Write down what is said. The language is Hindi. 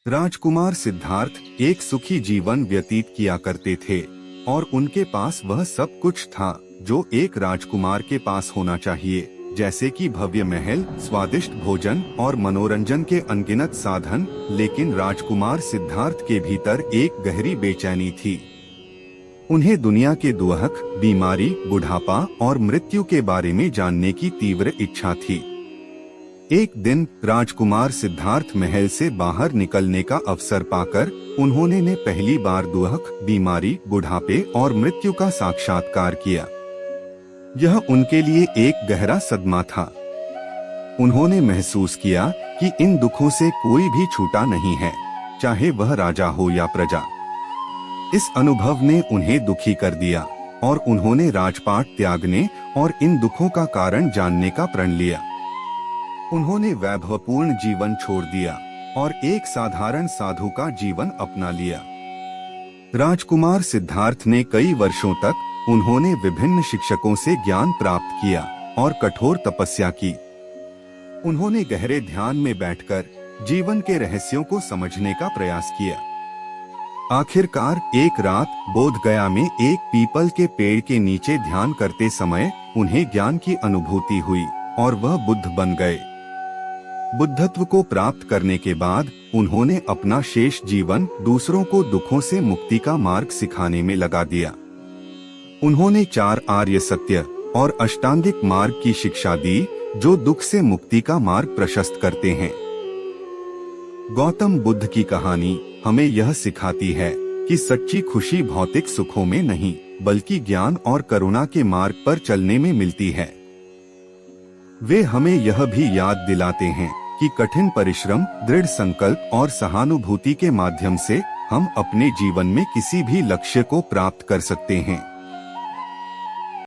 राजकुमार सिद्धार्थ एक सुखी जीवन व्यतीत किया करते थे और उनके पास वह सब कुछ था जो एक राजकुमार के पास होना चाहिए, जैसे कि भव्य महल, स्वादिष्ट भोजन और मनोरंजन के अनगिनत साधन। लेकिन राजकुमार सिद्धार्थ के भीतर एक गहरी बेचैनी थी। उन्हें दुनिया के दुहक, बीमारी, बुढ़ापा और मृत्यु के बारे में जानने की तीव्र इच्छा थी। एक दिन राजकुमार सिद्धार्थ महल से बाहर निकलने का अवसर पाकर उन्होंने पहली बार दुहक, बीमारी, बुढ़ापे और मृत्यु का साक्षात्कार किया। यह उनके लिए एक गहरा सदमा था। उन्होंने महसूस किया कि इन दुखों से कोई भी छूटा नहीं है, चाहे वह राजा हो या प्रजा। इस अनुभव ने उन्हें दुखी कर दिया और उन्होंने राजपाट त्यागने और इन दुखों का कारण जानने का प्रण लिया। उन्होंने वैभवपूर्ण जीवन छोड़ दिया और एक साधारण साधु का जीवन अपना लिया। राजकुमार सिद्धार्थ ने कई वर्षों तक उन्होंने विभिन्न शिक्षकों से ज्ञान प्राप्त किया और कठोर तपस्या की। उन्होंने गहरे ध्यान में बैठकर जीवन के रहस्यों को समझने का प्रयास किया। आखिरकार एक रात बोध गया में एक पीपल के पेड़ के नीचे ध्यान करते समय उन्हें ज्ञान की अनुभूति हुई और वह बुद्ध बन गए। बुद्धत्व को प्राप्त करने के बाद उन्होंने अपना शेष जीवन दूसरों को दुखों से मुक्ति का मार्ग सिखाने में लगा दिया। उन्होंने 4 आर्य सत्य और अष्टांगिक मार्ग की शिक्षा दी, जो दुख से मुक्ति का मार्ग प्रशस्त करते हैं। गौतम बुद्ध की कहानी हमें यह सिखाती है कि सच्ची खुशी भौतिक सुखों में नहीं, बल्कि ज्ञान और करुणा के मार्ग पर चलने में मिलती है। वे हमें यह भी याद दिलाते हैं कि कठिन परिश्रम, दृढ़ संकल्प और सहानुभूति के माध्यम से हम अपने जीवन में किसी भी लक्ष्य को प्राप्त कर सकते हैं।